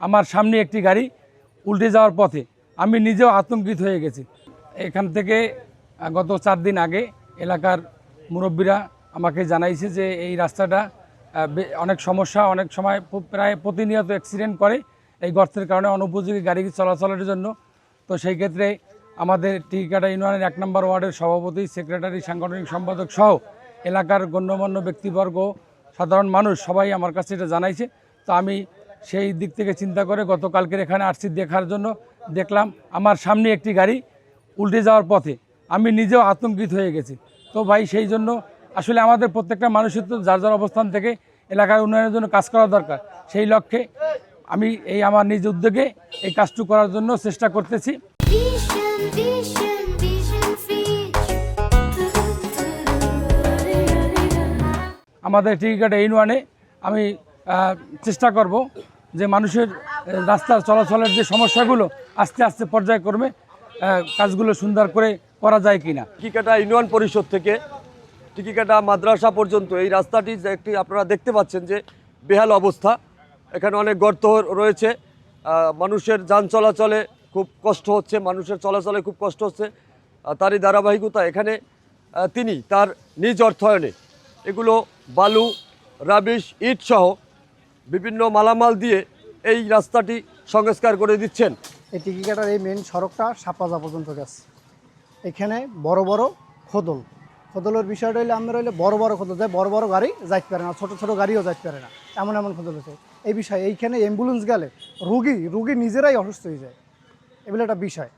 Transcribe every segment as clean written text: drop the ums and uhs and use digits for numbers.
আমার সামনে একটি গাড়ি উল্টে যাওয়ার পথে আমি নিজেও আতঙ্কিত হয়ে গেছি। এখান থেকে গত 4 দিন আগে এলাকার মুরব্বীরা আমাকে জানাইছে যে এই রাস্তাটা অনেক সমস্যা, অনেক সময় প্রায় প্রতিনিয়ত অ্যাক্সিডেন্ট করে এই গর্তের কারণে, অনুপযোগী গাড়ি চলাচলের জন্য। তো সেই ক্ষেত্রে আমাদের টিকিকাটা ইউনিয়নের 1 নম্বর ওয়ার্ডের সভাপতি, সেক্রেটারি, সাংগঠনিক সম্পাদক সহ এলাকার গণ্যমান্য ব্যক্তিবর্গ, সাধারণ মানুষ সবাই আমার কাছে এটা জানাইছে। তো আমি সেই দিক থেকে চিন্তা করে গতকালকের এখানে আসছি দেখার জন্য। দেখলাম আমার সামনে একটি গাড়ি উল্টে যাওয়ার পথে আমি নিজেও আতঙ্কিত হয়ে গেছি। তো ভাই, সেই জন্য আসলে আমাদের প্রত্যেকটা মানুষের তো যার যার অবস্থান থেকে এলাকার উন্নয়নের জন্য কাজ করা দরকার। সেই লক্ষ্যে আমি আমার নিজ উদ্যোগে এই কাজটুকু করার জন্য চেষ্টা করতেছি। আমাদের টিকিকাটা ইউনিয়নে আমি চেষ্টা করব যে মানুষের রাস্তার চলাচলের যে সমস্যাগুলো আস্তে আস্তে পর্যায়ক্রমে কাজগুলো সুন্দর করে করা যায় কিনা। টিকিকাটা ইউনিয়ন পরিষদ থেকে টিকিকাটা মাদ্রাসা পর্যন্ত এই রাস্তাটি যে একটি আপনারা দেখতে পাচ্ছেন যে বেহাল অবস্থা, এখানে অনেক গর্ত রয়েছে, মানুষের যান চলাচলে খুব কষ্ট হচ্ছে, মানুষের চলাচলে খুব কষ্ট হচ্ছে। তারই ধারাবাহিকতা এখানে তিনি তার নিজ অর্থায়নে এগুলো বালু, রাবিশ, ইট সহ বিভিন্ন মালামাল দিয়ে এই রাস্তাটি সংস্কার করে দিচ্ছেন। এই টিকিকাটার এই মেন সড়কটা সাপলাজা পর্যন্ত গেছে। এখানে বড় বড় খোদলের বিষয়টা হইলে আমরা হইলে বড় বড় খোদল যায়, বড় বড় গাড়ি যাইতে পারে না, ছোট ছোট গাড়িও যাইতে পারে না, এমন এমন খোদল হচ্ছে। এই বিষয় এইখানে অ্যাম্বুলেন্স গেলে রুগী নিজেরাই অসুস্থ হয়ে যায়, এগুলো একটা বিষয়।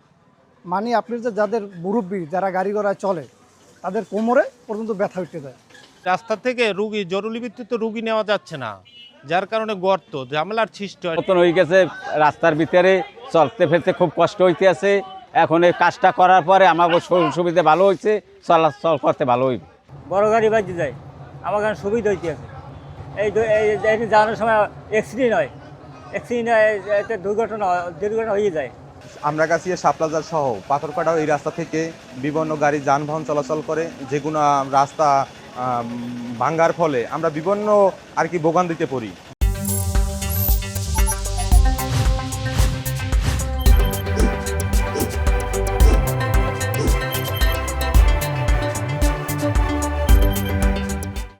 মানে আপনি যে যাদের মুরব্বী, যারা গাড়ি ঘোড়ায় চলে, তাদের কোমরে পর্যন্ত ব্যথা উঠতে যায়। রাস্তা থেকে জরুরি ভিত্তিতে রুগী নেওয়া যাচ্ছে না, যার কারণে গর্ত ঝামেলার সৃষ্টি হয়। মতন হয়ে গেছে, রাস্তার ভিতরে চলতে ফেলতে খুব কষ্ট হইতে আছে। এখন এই কাজটা করার পরে আমার সুবিধা ভালো হয়েছে, চলাচল করতে ভালো হইবে। বড় গাড়ি বাজতে যায়, আমার কারণে সুবিধা হইতে আছে। এই যাওয়ার সময় অ্যাক্সিডেন্ট হয়, দুর্ঘটনা হয়ে যায়। আমরা কাছে সাপলাজার সহ পাথরকাটা এই রাস্তা থেকে বিভিন্ন গাড়ি যানবাহন চলাচল করে, যেগুলো রাস্তা ভাঙ্গার ফলে আমরা বিভিন্ন ভোগান্তিতে পড়ি।